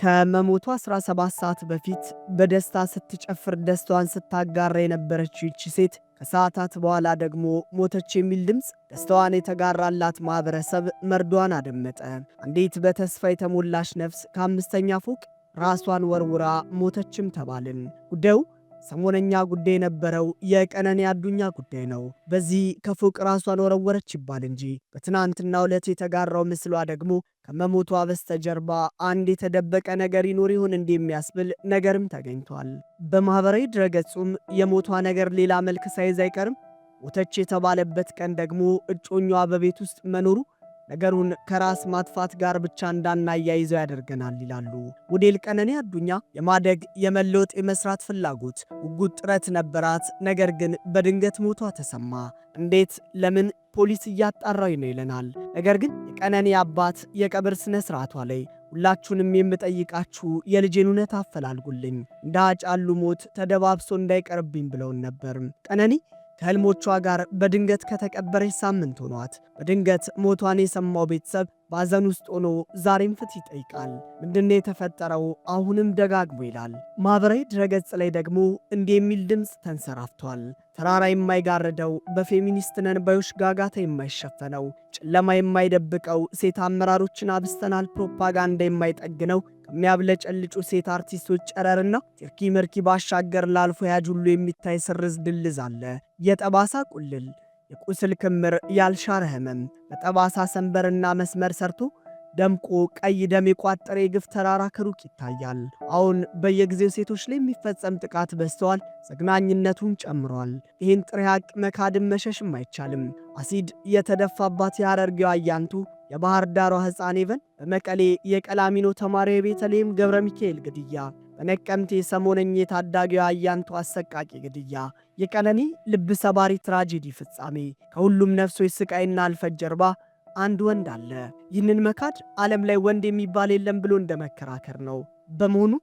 ከመሞቷ 17 ሰዓት በፊት በደስታ ስትጨፍር ደስታዋን ስታጋራ የነበረችው ይህች ሴት ከሰዓታት በኋላ ደግሞ ሞተች የሚል ድምፅ ደስታዋን የተጋራላት ማህበረሰብ መርዷን አደመጠ። አንዲት በተስፋ የተሞላች ነፍስ ከአምስተኛ ፎቅ ራሷን ወርውራ ሞተችም ተባልን። ጉዳዩ ሰሞነኛ ጉዳይ የነበረው የቀነኒ አዱኛ ጉዳይ ነው። በዚህ ከፎቅ ራሷን ወረወረች ይባል እንጂ በትናንትናው ዕለት የተጋራው ምስሏ ደግሞ ከመሞቷ በስተጀርባ አንድ የተደበቀ ነገር ይኖር ይሆን እንደሚያስብል ነገርም ተገኝቷል። በማህበራዊ ድረገጹም የሞቷ ነገር ሌላ መልክ ሳይዝ አይቀርም፣ ሞተች የተባለበት ቀን ደግሞ እጮኛዋ በቤት ውስጥ መኖሩ ነገሩን ከራስ ማጥፋት ጋር ብቻ እንዳናያይዘው ያደርገናል ይላሉ። ሞዴል ቀነኒ አዱኛ የማደግ የመለወጥ የመስራት ፍላጎት ጉጉት ጥረት ነበራት። ነገር ግን በድንገት ሞቷ ተሰማ። እንዴት ለምን ፖሊስ እያጣራው ነው ይለናል። ነገር ግን የቀነኒ አባት የቀብር ስነ ስርዓቷ ላይ ሁላችሁንም የምጠይቃችሁ የልጄን እውነት አፈላልጉልኝ፣ እንደ ሃጫሉ ሞት ተደባብሶ እንዳይቀርብኝ ብለውን ነበር። ቀነኒ ከህልሞቿ ጋር በድንገት ከተቀበረች ሳምንት ሆኗት። በድንገት ሞቷን የሰማው ቤተሰብ ባዘን ውስጥ ሆኖ ዛሬም ፍትህ ይጠይቃል። ምንድነው የተፈጠረው? አሁንም ደጋግሞ ይላል። ማህበራዊ ድረገጽ ላይ ደግሞ እንዲህ የሚል ድምፅ ተንሰራፍቷል። ተራራ የማይጋርደው በፌሚኒስት ነን ባዮች ጋጋታ የማይሸፈነው ጨለማ የማይደብቀው ሴት አመራሮችን አብስተናል ፕሮፓጋንዳ የማይጠግነው ከሚያብለጨልጩ ሴት አርቲስቶች ጨረርና ትርኪ ምርኪ ባሻገር ላልፎ ያጅ ሁሉ የሚታይ ስርዝ ድልዝ አለ። የጠባሳ ቁልል የቁስል ክምር ያልሻረ ህመም በጠባሳ ሰንበርና መስመር ሰርቶ ደምቆ ቀይ ደም የቋጠረ የግፍ ተራራ ከሩቅ ይታያል። አሁን በየጊዜው ሴቶች ላይ የሚፈጸም ጥቃት በዝተዋል፣ ዘግናኝነቱን ጨምሯል። ይህን ጥሬ ሀቅ መካድም መሸሽም አይቻልም። አሲድ የተደፋባት የሐረርጌው አያንቱ፣ የባህር ዳሯ ሕፃን ኤቨን፣ በመቀሌ የቀላሚኖ ተማሪ የቤተልሔም ገብረ ሚካኤል ግድያ፣ በነቀምቴ ሰሞነኛ የታዳጊዋ አያንቱ አሰቃቂ ግድያ፣ የቀነኒ ልብ ሰባሪ ትራጄዲ ፍጻሜ። ከሁሉም ነፍሶች ስቃይና አልፈት ጀርባ አንድ ወንድ አለ። ይህንን መካድ ዓለም ላይ ወንድ የሚባል የለም ብሎ እንደመከራከር ነው። በመሆኑ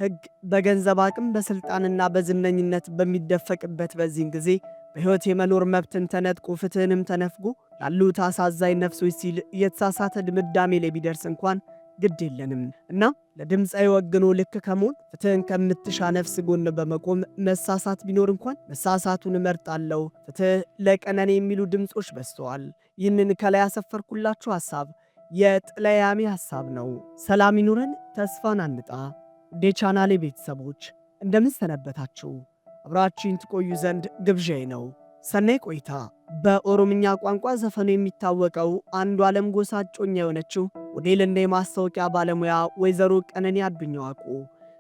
ሕግ በገንዘብ አቅም በስልጣንና በዝነኝነት በሚደፈቅበት በዚህን ጊዜ በሕይወት የመኖር መብትን ተነጥቆ ፍትህንም ተነፍጎ ላሉት አሳዛኝ ነፍሶች ሲል የተሳሳተ ድምዳሜ ላይ ቢደርስ እንኳን ግድ የለንም እና ለድምፃዊ ወግኖ ልክ ከመሆን ፍትህን ከምትሻ ነፍስ ጎን በመቆም መሳሳት ቢኖር እንኳን መሳሳቱን እመርጣለሁ፣ ፍትህ ለቀነኒ የሚሉ ድምፆች በዝተዋል። ይህንን ከላይ ያሰፈርኩላችሁ ሐሳብ የጥለያሜ ሐሳብ ነው። ሰላም ይኑረን፣ ተስፋን አንጣ። ወደ ቻናሌ ቤተሰቦች እንደምን ሰነበታችሁ? አብራችሁን ትቆዩ ዘንድ ግብዣዬ ነው። ሰናይ ቆይታ። በኦሮምኛ ቋንቋ ዘፈኑ የሚታወቀው አንዱ ዓለም ጎሳ እጮኛ የሆነችው ሞዴልና የማስታወቂያ ባለሙያ ወይዘሮ ቀነኒ አዱኛ ዋቆ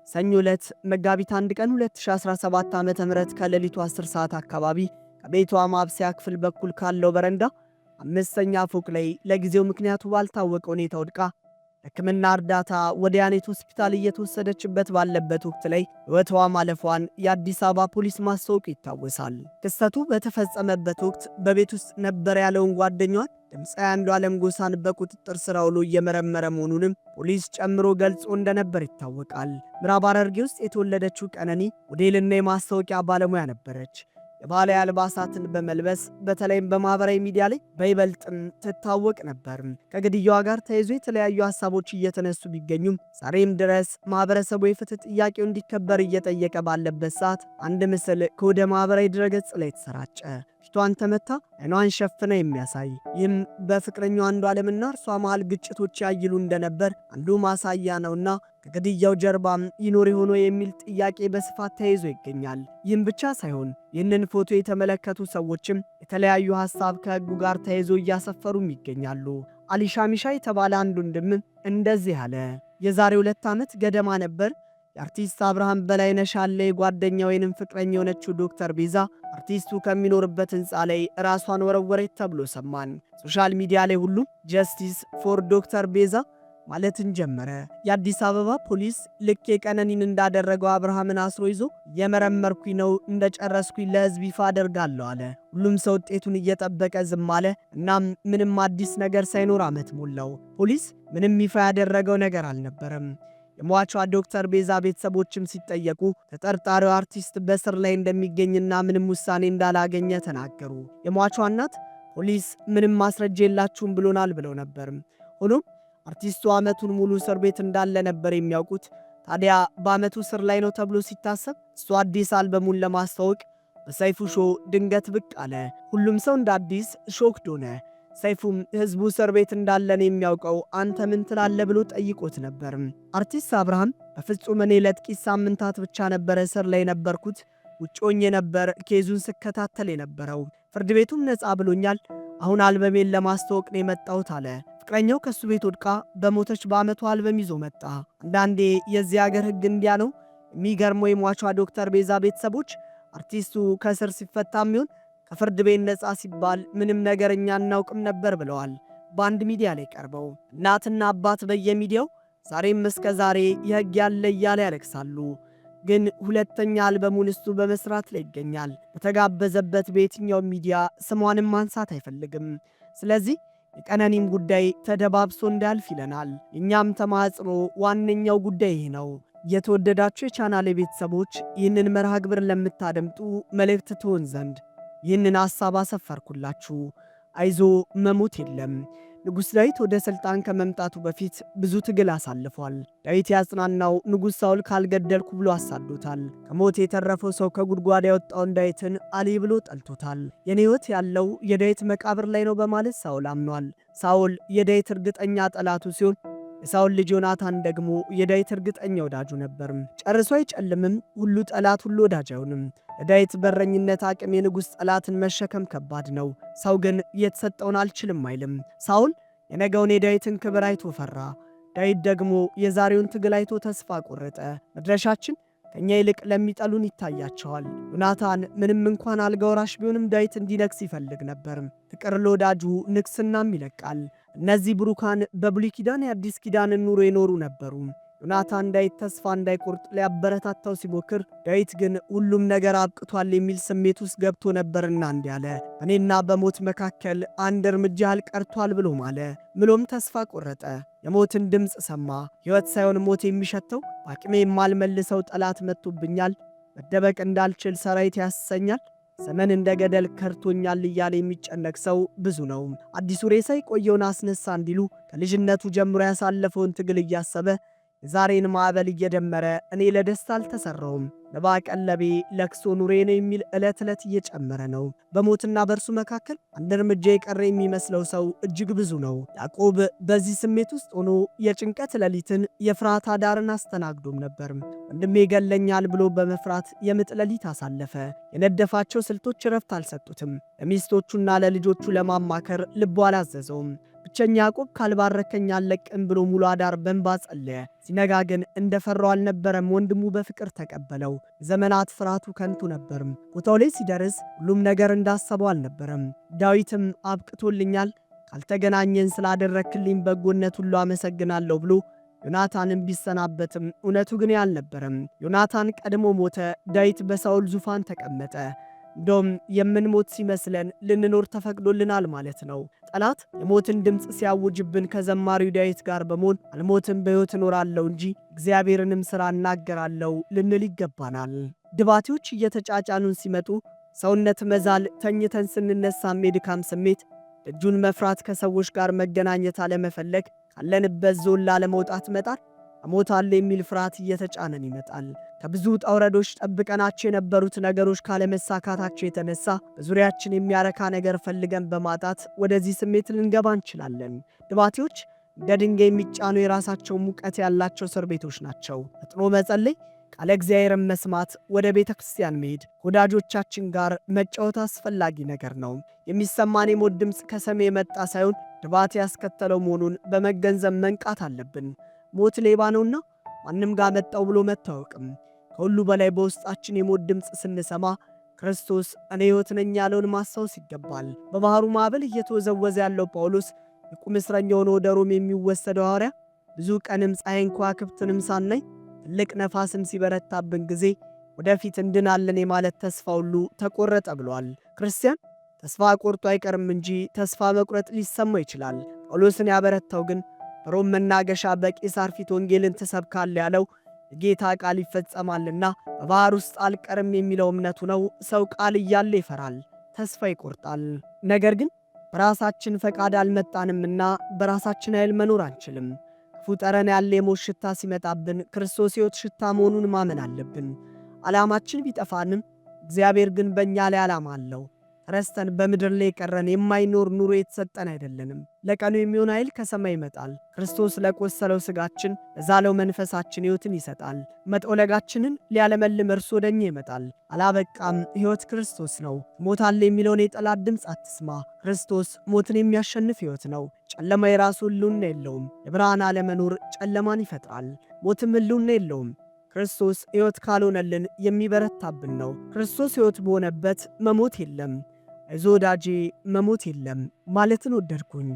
ሰኞ ዕለት መጋቢት 1 ቀን 2017 ዓ.ም ከሌሊቱ 10 ሰዓት አካባቢ ከቤቷ ማብሰያ ክፍል በኩል ካለው በረንዳ 5ኛ ፎቅ ላይ ለጊዜው ምክንያቱ ባልታወቀ ሁኔታ ወድቃ ሕክምና እርዳታ ወደ ያኔት ሆስፒታል እየተወሰደችበት ባለበት ወቅት ላይ ሕይወቷ ማለፏን የአዲስ አበባ ፖሊስ ማስታወቁ ይታወሳል። ክስተቱ በተፈጸመበት ወቅት በቤት ውስጥ ነበር ያለውን ጓደኛዋን ድምፃዊ አንዱዓለም ጎሳን በቁጥጥር ስር አውሎ እየመረመረ መሆኑንም ፖሊስ ጨምሮ ገልጾ እንደነበር ይታወቃል። ምዕራብ ሐረርጌ ውስጥ የተወለደችው ቀነኒ ሞዴልና የማስታወቂያ ባለሙያ ነበረች። የባህላዊ አልባሳትን በመልበስ በተለይም በማህበራዊ ሚዲያ ላይ በይበልጥም ትታወቅ ነበር። ከግድያዋ ጋር ተያይዞ የተለያዩ ሐሳቦች እየተነሱ ቢገኙም ዛሬም ድረስ ማህበረሰቡ የፍትህ ጥያቄው እንዲከበር እየጠየቀ ባለበት ሰዓት አንድ ምስል ከወደ ማህበራዊ ድረገጽ ላይ ተሰራጨ። ፊቷን ተመታ አይኗን ሸፍና የሚያሳይ ይህም በፍቅረኛው አንዱዓለምና እርሷ መሃል ግጭቶች ያይሉ እንደነበር አንዱ ማሳያ ነውና ከግድያው ጀርባም ይኖር ሆኖ የሚል ጥያቄ በስፋት ተይዞ ይገኛል። ይህም ብቻ ሳይሆን ይህንን ፎቶ የተመለከቱ ሰዎችም የተለያዩ ሐሳብ ከህጉ ጋር ተይዞ እያሰፈሩም ይገኛሉ። አሊሻሚሻ የተባለ አንድ ወንድም እንደዚህ አለ። የዛሬ 2 ዓመት ገደማ ነበር የአርቲስት አብርሃም በላይነሽ አለ ጓደኛ ወይንም ፍቅረኛ የሆነችው ዶክተር ቤዛ አርቲስቱ ከሚኖርበት ህንፃ ላይ ራሷን ወረወረች ተብሎ ሰማን። ሶሻል ሚዲያ ላይ ሁሉ ጀስቲስ ፎር ዶክተር ቤዛ ማለትን ጀመረ። የአዲስ አበባ ፖሊስ ልክ የቀነኒን እንዳደረገው አብርሃምን አስሮ ይዞ የመረመርኩኝ ነው፣ እንደጨረስኩኝ ለህዝብ ይፋ አደርጋለሁ አለ። ሁሉም ሰው ውጤቱን እየጠበቀ ዝም አለ። እናም ምንም አዲስ ነገር ሳይኖር ዓመት ሞላው። ፖሊስ ምንም ይፋ ያደረገው ነገር አልነበረም። የሟቿ ዶክተር ቤዛ ቤተሰቦችም ሲጠየቁ ተጠርጣሪው አርቲስት በስር ላይ እንደሚገኝና ምንም ውሳኔ እንዳላገኘ ተናገሩ። የሟቿ እናት ፖሊስ ምንም ማስረጃ የላችሁም ብሎናል ብለው ነበር። ሆኖም አርቲስቱ ዓመቱን ሙሉ እስር ቤት እንዳለ ነበር የሚያውቁት። ታዲያ በዓመቱ እስር ላይ ነው ተብሎ ሲታሰብ እሱ አዲስ አልበሙን ለማስተዋወቅ በሰይፉ ሾው ድንገት ብቅ አለ። ሁሉም ሰው እንደ አዲስ ሾክድ ሆነ። ሰይፉም ሕዝቡ እስር ቤት እንዳለን የሚያውቀው አንተ ምን ትላለህ ብሎ ጠይቆት ነበር። አርቲስት አብርሃም በፍጹም እኔ ለጥቂት ሳምንታት ብቻ ነበር እስር ላይ ነበርኩት። ውጭ ሆኜ ነበር ኬዙን ስከታተል የነበረው። ፍርድ ቤቱም ነፃ ብሎኛል። አሁን አልበሜን ለማስተዋወቅ ነው የመጣሁት አለ። ፍቅረኛው ከሱ ቤት ወድቃ በሞተች በዓመቱ አልበም ይዞ መጣ። አንዳንዴ የዚህ ሀገር ሕግ እንዲያ ነው። የሚገርመው የሟቿ ዶክተር ቤዛ ቤተሰቦች አርቲስቱ ከእስር ሲፈታ የሚሆን ከፍርድ ቤት ነፃ ሲባል ምንም ነገር እኛ እናውቅም ነበር ብለዋል። በአንድ ሚዲያ ላይ ቀርበው እናትና አባት በየሚዲያው ዛሬም እስከ ዛሬ የሕግ ያለ እያለ ያለቅሳሉ። ግን ሁለተኛ አልበሙን እሱ በመስራት ላይ ይገኛል። በተጋበዘበት በየትኛው ሚዲያ ስሟንም ማንሳት አይፈልግም። ስለዚህ የቀነኒም ጉዳይ ተደባብሶ እንዳልፍ ይለናል። እኛም ተማጽኖ ዋነኛው ጉዳይ ይህ ነው። የተወደዳችሁ የቻናሌ ቤተሰቦች ይህንን መርሃ ግብር ለምታደምጡ መልእክት ትሆን ዘንድ ይህንን ሐሳብ አሰፈርኩላችሁ። አይዞ መሞት የለም። ንጉሥ ዳዊት ወደ ሥልጣን ከመምጣቱ በፊት ብዙ ትግል አሳልፏል። ዳዊት ያጽናናው ንጉሥ ሳውል ካልገደልኩ ብሎ አሳዶታል። ከሞት የተረፈው ሰው ከጉድጓድ ያወጣውን ዳዊትን አሊ ብሎ ጠልቶታል። የኔ ሕይወት ያለው የዳዊት መቃብር ላይ ነው በማለት ሳውል አምኗል። ሳውል የዳዊት እርግጠኛ ጠላቱ ሲሆን የሳውል ልጅ ዮናታን ደግሞ የዳዊት እርግጠኛ ወዳጁ ነበር። ጨርሶ አይጨልምም፣ ሁሉ ጠላት ሁሉ ወዳጅ አይሆንም። የዳዊት በረኝነት አቅም የንጉሥ ጠላትን መሸከም ከባድ ነው። ሰው ግን የተሰጠውን አልችልም አይልም። ሳውል የነገውን የዳዊትን ክብር አይቶ ፈራ። ዳዊት ደግሞ የዛሬውን ትግል አይቶ ተስፋ ቆረጠ። መድረሻችን ከእኛ ይልቅ ለሚጠሉን ይታያቸዋል። ዮናታን ምንም እንኳን አልጋ ወራሽ ቢሆንም ዳዊት እንዲነግስ ይፈልግ ነበር። ፍቅር ለወዳጁ ንግስናም ይለቃል። እነዚህ ብሩካን በብሉይ ኪዳን የአዲስ ኪዳንን ኑሮ የኖሩ ነበሩ። ዮናታን ዳዊት ተስፋ እንዳይቆርጥ ሊያበረታታው ሲሞክር፣ ዳዊት ግን ሁሉም ነገር አብቅቷል የሚል ስሜት ውስጥ ገብቶ ነበርና እንዲህ አለ፣ እኔና በሞት መካከል አንድ እርምጃ ያህል ቀርቷል ብሎ ማለ። ምሎም ተስፋ ቆረጠ። የሞትን ድምፅ ሰማ። ሕይወት ሳይሆን ሞት የሚሸተው በአቅሜ የማልመልሰው ጠላት መጥቶብኛል፣ መደበቅ እንዳልችል ሰራዊት ያሰኛል፣ ዘመን እንደ ገደል ከርቶኛል እያለ የሚጨነቅ ሰው ብዙ ነው። አዲሱ ሬሳ የቆየውን አስነሳ እንዲሉ ከልጅነቱ ጀምሮ ያሳለፈውን ትግል እያሰበ የዛሬን ማዕበል እየደመረ እኔ ለደስታ አልተሰራውም፣ ለባ ቀለቤ ለክሶ ኑሬ ነው የሚል ዕለት ዕለት እየጨመረ ነው። በሞትና በእርሱ መካከል አንድ እርምጃ የቀረ የሚመስለው ሰው እጅግ ብዙ ነው። ያዕቆብ በዚህ ስሜት ውስጥ ሆኖ የጭንቀት ሌሊትን የፍርሃት አዳርን አስተናግዶም ነበር። ወንድሜ ይገለኛል ብሎ በመፍራት የምጥ ሌሊት አሳለፈ። የነደፋቸው ስልቶች ረፍት አልሰጡትም። ለሚስቶቹና ለልጆቹ ለማማከር ልቡ አላዘዘውም። ብቸኛ ያዕቆብ ካልባረከኝ አልለቅም ብሎ ሙሉ አዳር በእንባ ጸለየ። ሲነጋ ግን እንደፈራው አልነበረም። ወንድሙ በፍቅር ተቀበለው። ዘመናት ፍርሃቱ ከንቱ ነበርም። ቦታው ላይ ሲደርስ ሁሉም ነገር እንዳሰበው አልነበረም። ዳዊትም አብቅቶልኛል፣ ካልተገናኘን ስላደረክልኝ በጎነት ሁሉ አመሰግናለሁ ብሎ ዮናታንን ቢሰናበትም እውነቱ ግን ያልነበረም። ዮናታን ቀድሞ ሞተ። ዳዊት በሳውል ዙፋን ተቀመጠ። እንደውም የምንሞት ሲመስለን ልንኖር ተፈቅዶልናል ማለት ነው። ጠላት የሞትን ድምፅ ሲያውጅብን ከዘማሪው ዳዊት ጋር በመሆን አልሞትም በሕይወት እኖራለሁ እንጂ እግዚአብሔርንም ሥራ እናገራለሁ ልንል ይገባናል። ድባቴዎች እየተጫጫኑን ሲመጡ ሰውነት መዛል፣ ተኝተን ስንነሳም የድካም ስሜት፣ ደጁን መፍራት፣ ከሰዎች ጋር መገናኘት አለመፈለግ፣ ካለንበት ዞን ላለመውጣት መጣር፣ እሞታለሁ የሚል ፍርሃት እየተጫነን ይመጣል። ከብዙ ውጣ ውረዶች ጠብቀናቸው የነበሩት ነገሮች ካለመሳካታቸው የተነሳ በዙሪያችን የሚያረካ ነገር ፈልገን በማጣት ወደዚህ ስሜት ልንገባ እንችላለን። ድባቴዎች እንደ ድንጋይ የሚጫኑ የራሳቸው ሙቀት ያላቸው እስር ቤቶች ናቸው። ፈጥኖ መጸለይ፣ ቃለ እግዚአብሔርን መስማት፣ ወደ ቤተ ክርስቲያን መሄድ፣ ከወዳጆቻችን ጋር መጫወት አስፈላጊ ነገር ነው። የሚሰማን የሞት ድምፅ ከሰማይ የመጣ ሳይሆን ድባቴ ያስከተለው መሆኑን በመገንዘብ መንቃት አለብን። ሞት ሌባ ነውና ማንም ጋር መጣው ብሎ መታወቅም። ከሁሉ በላይ በውስጣችን የሞት ድምፅ ስንሰማ ክርስቶስ እኔ ሕይወት ነኝ ያለውን ማስታወስ ይገባል። በባህሩ ማዕበል እየተወዘወዘ ያለው ጳውሎስ የቁም እስረኛ ሆኖ ወደ ሮም የሚወሰደው ሐዋርያ ብዙ ቀንም ፀሐይን ከዋክብትንም ሳናይ ትልቅ ነፋስም ሲበረታብን ጊዜ ወደፊት እንድናለን የማለት ተስፋ ሁሉ ተቆረጠ ብሏል። ክርስቲያን ተስፋ ቆርጦ አይቀርም እንጂ ተስፋ መቁረጥ ሊሰማው ይችላል። ጳውሎስን ያበረታው ግን በሮም መናገሻ በቄሳር ፊት ወንጌልን ትሰብካለህ ያለው የጌታ ቃል ይፈጸማልና በባህር ውስጥ አልቀርም የሚለው እምነቱ ነው። ሰው ቃል እያለ ይፈራል፣ ተስፋ ይቆርጣል። ነገር ግን በራሳችን ፈቃድ አልመጣንምና በራሳችን ኃይል መኖር አንችልም። ክፉ ጠረን ያለ የሞት ሽታ ሲመጣብን ክርስቶስ ሕይወት ሽታ መሆኑን ማመን አለብን። ዓላማችን ቢጠፋንም እግዚአብሔር ግን በእኛ ላይ ዓላማ አለው። ረስተን በምድር ላይ የቀረን የማይኖር ኑሮ የተሰጠን አይደለንም። ለቀኑ የሚሆን ኃይል ከሰማይ ይመጣል። ክርስቶስ ለቆሰለው ሥጋችን ለዛለው መንፈሳችን ሕይወትን ይሰጣል። መጥወለጋችንን ሊያለመልም እርሱ ወደ እኛ ይመጣል። አላበቃም፣ ሕይወት ክርስቶስ ነው። ሞት አለ የሚለውን የጠላት ድምፅ አትስማ። ክርስቶስ ሞትን የሚያሸንፍ ሕይወት ነው። ጨለማ የራሱ ሕልውና የለውም። የብርሃን አለመኖር ጨለማን ይፈጥራል። ሞትም ሕልውና የለውም። ክርስቶስ ሕይወት ካልሆነልን የሚበረታብን ነው። ክርስቶስ ሕይወት በሆነበት መሞት የለም። አይዞህ ወዳጄ መሞት የለም ማለትን ወደድኩኝ።